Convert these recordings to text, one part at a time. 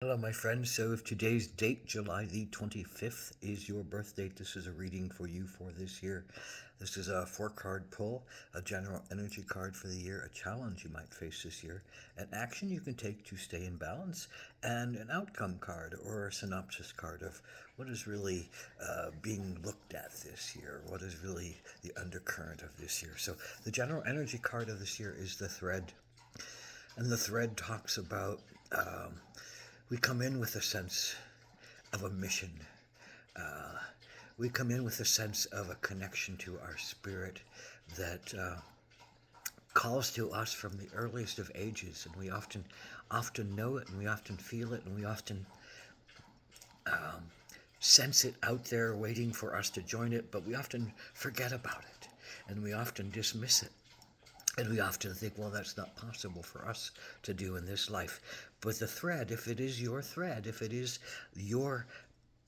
Hello, my friends. So, if today's date, July the 25th, is your birth date, this is a reading for you for this year. This is a four-card pull, a general energy card for the year, a challenge you might face this year, an action you can take to stay in balance, and an outcome card or a synopsis card of what is really being looked at this year, what is really the undercurrent of this year. So, the general energy card of this year is the thread. And the thread talks about we come in with a sense of a mission. Uh, we come in with a sense of a connection to our spirit that calls to us from the earliest of ages, and we often know it, and we often feel it, and we often sense it out there waiting for us to join it, but we often forget about it, and we often dismiss it. And we often think, well, that's not possible for us to do in this life. But the thread, if it is your thread, if it is your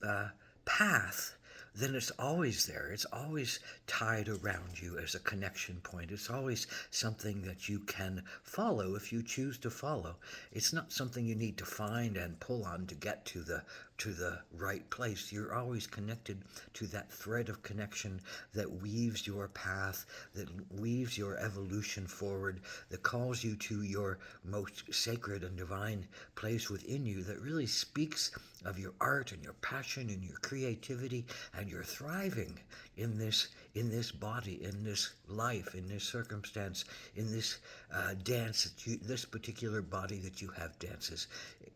uh, path, then it's always there. It's always tied around you as a connection point. It's always something that you can follow if you choose to follow. It's not something you need to find and pull on to get to the right place. You're always connected to that thread of connection that weaves your path, that weaves your evolution forward, that calls you to your most sacred and divine place within you, that really speaks of your art and your passion and your creativity and your thriving in this body, in this life, in this circumstance, in this dance that this particular body that you have dances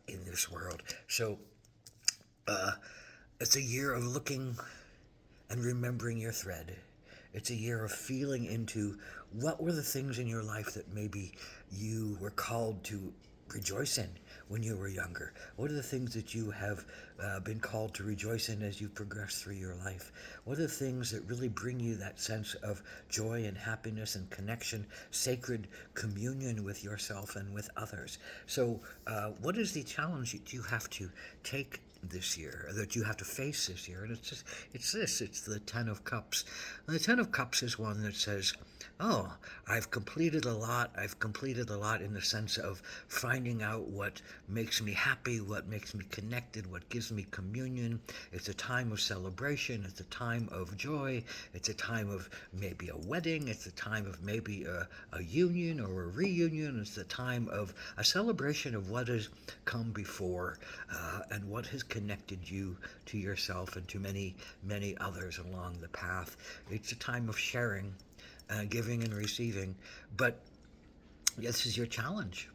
in this world. So it's a year of looking and remembering your thread. It's a year of feeling into what were the things in your life that maybe you were called to rejoice in when you were younger. What are the things that you have been called to rejoice in as you progress through your life? What are the things that really bring you that sense of joy and happiness and connection, sacred communion with yourself and with others? So, what is the challenge that you have to take this year, that you have to face this year? And it's the Ten of Cups. And the Ten of Cups is one that says, oh, I've completed a lot. I've completed a lot in the sense of finding out what makes me happy, what makes me connected, what gives me communion. It's a time of celebration. It's a time of joy. It's a time of maybe a wedding. It's a time of maybe a union or a reunion. It's a time of a celebration of what has come before and what has connected you to yourself and to many, many others along the path. It's a time of sharing, giving and receiving. But this is your challenge,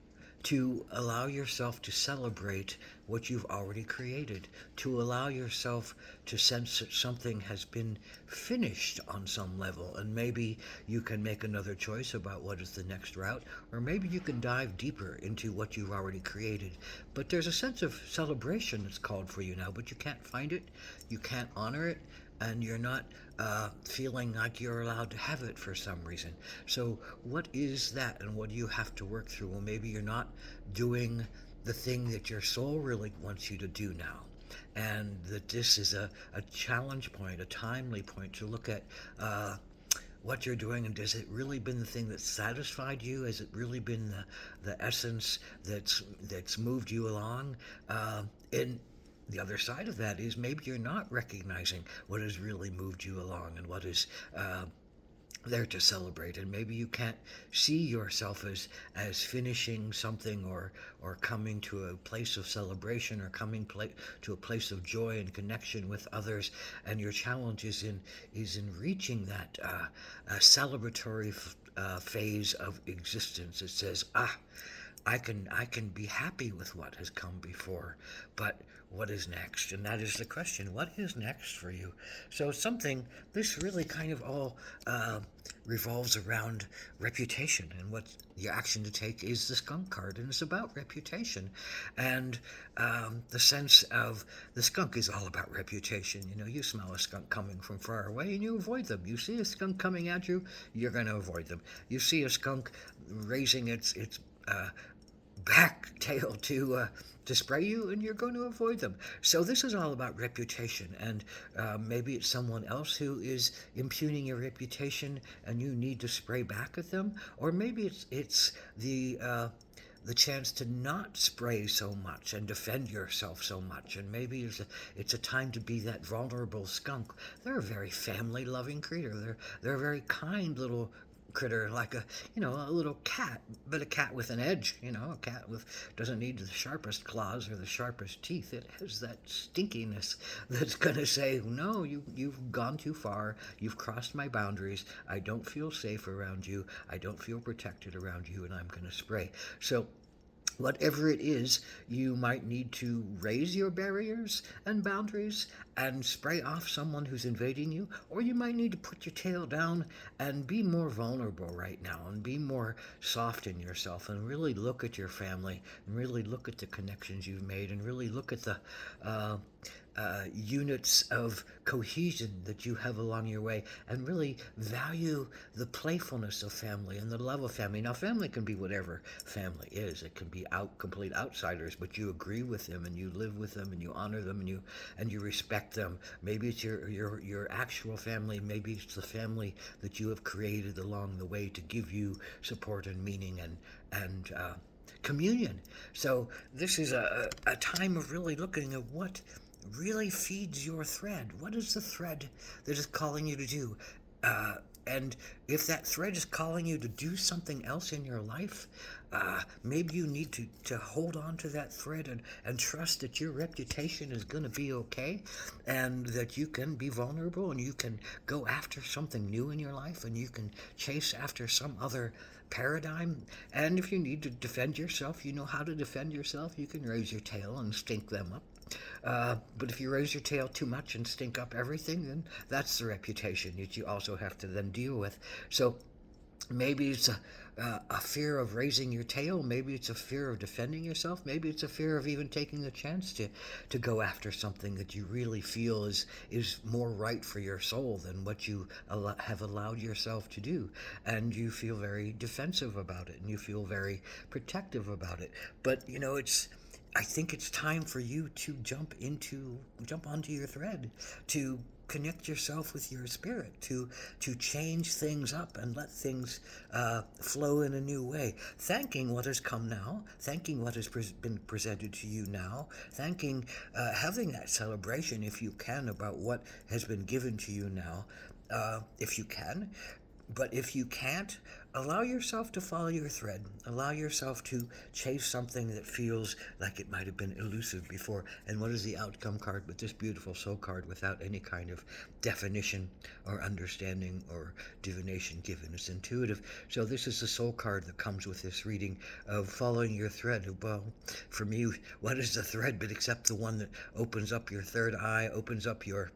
to allow yourself to celebrate what you've already created, to allow yourself to sense that something has been finished on some level, and maybe you can make another choice about what is the next route, or maybe you can dive deeper into what you've already created. But there's a sense of celebration that's called for you now, but you can't find it, you can't honor it, and you're not feeling like you're allowed to have it for some reason. So, what is that, and what do you have to work through? Well, maybe you're not doing the thing that your soul really wants you to do now. And that this is a challenge point, a timely point to look at what you're doing, and has it really been the thing that satisfied you? Has it really been the essence that's moved you along? And the other side of that is maybe you're not recognizing what has really moved you along and what is there to celebrate, and maybe you can't see yourself as finishing something, or coming to a place of celebration, or to a place of joy and connection with others. And your challenge is in reaching that celebratory phase of existence. It says, I can be happy with what has come before, but what is next? And that is the question. What is next for you? So this really kind of all revolves around reputation, and what the action to take is the skunk card, and it's about reputation. And the sense of the skunk is all about reputation. You smell a skunk coming from far away and you avoid them. You see a skunk coming at you, you're going to avoid them. You see a skunk raising its back tail to spray you, and you're going to avoid them. So this is all about reputation, and maybe it's someone else who is impugning your reputation, and you need to spray back at them, or maybe it's the chance to not spray so much and defend yourself so much. And maybe it's a time to be that vulnerable skunk. They're a very family loving creature. They're a very kind little critter, like a little cat, but a cat with an edge. A cat with doesn't need the sharpest claws or the sharpest teeth. It has that stinkiness that's gonna say, no, you've gone too far. You've crossed my boundaries. I don't feel safe around you. I don't feel protected around you, and I'm gonna spray. So whatever it is, you might need to raise your barriers and boundaries and spray off someone who's invading you, or you might need to put your tail down and be more vulnerable right now and be more soft in yourself and really look at your family and really look at the connections you've made and really look at the uh, units of cohesion that you have along your way and really value the playfulness of family and the love of family. Now, family can be whatever family is. It can be complete outsiders, but you agree with them and you live with them and you honor them and you respect them. Maybe it's your actual family. Maybe it's the family that you have created along the way to give you support and meaning and communion. So this is a time of really looking at what really feeds your thread. What is the thread that is calling you to do? And if that thread is calling you to do something else in your life, maybe you need to hold on to that thread and trust that your reputation is going to be okay and that you can be vulnerable and you can go after something new in your life and you can chase after some other paradigm. And if you need to defend yourself, you know how to defend yourself. You can raise your tail and stink them up. But if you raise your tail too much and stink up everything, then that's the reputation that you also have to then deal with. So maybe it's a fear of raising your tail. Maybe it's a fear of defending yourself. Maybe it's a fear of even taking the chance to go after something that you really feel is more right for your soul than what you have allowed yourself to do. And you feel very defensive about it and you feel very protective about it. But, I think it's time for you to jump onto your thread, to connect yourself with your spirit, to change things up and let things flow in a new way. Thanking what has come now, thanking what has been presented to you now, having that celebration if you can about what has been given to you now, if you can. But if you can't, allow yourself to follow your thread. Allow yourself to chase something that feels like it might have been elusive before. And what is the outcome card but this beautiful soul card without any kind of definition or understanding or divination given? It's intuitive. So this is the soul card that comes with this reading of following your thread. Well, for me, what is the thread but except the one that opens up your third eye, opens up your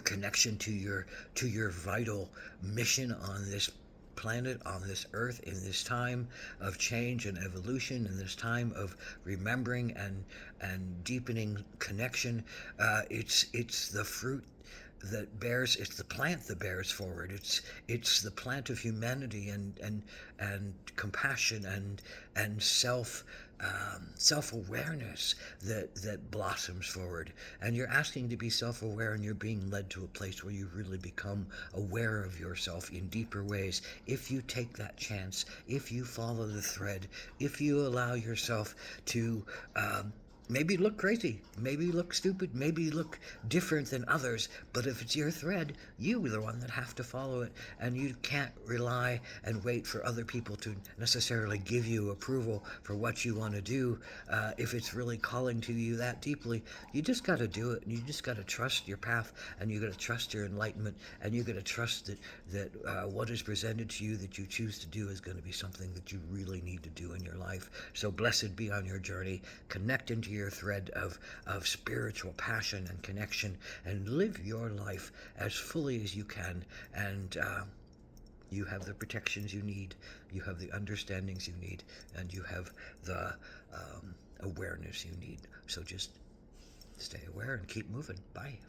connection to your vital mission on this planet, on this earth, in this time of change and evolution, in this time of remembering and deepening connection. It's the fruit that bears, it's the plant that bears forward. It's the plant of humanity and compassion and self-awareness that blossoms forward. And you're asking to be self-aware, and you're being led to a place where you really become aware of yourself in deeper ways. If you take that chance, if you follow the thread, if you allow yourself to maybe look crazy, maybe look stupid, maybe look different than others, but if it's your thread, you are the one that have to follow it, and you can't rely and wait for other people to necessarily give you approval for what you want to do. If it's really calling to you that deeply, you just got to do it, and you just got to trust your path, and you got to trust your enlightenment, and you got to trust that what is presented to you that you choose to do is going to be something that you really need to do in your life. So blessed be on your journey. Connect into your thread of spiritual passion and connection, and live your life as fully as you can. And you have the protections you need, you have the understandings you need, and you have the awareness you need. So just stay aware and keep moving. Bye.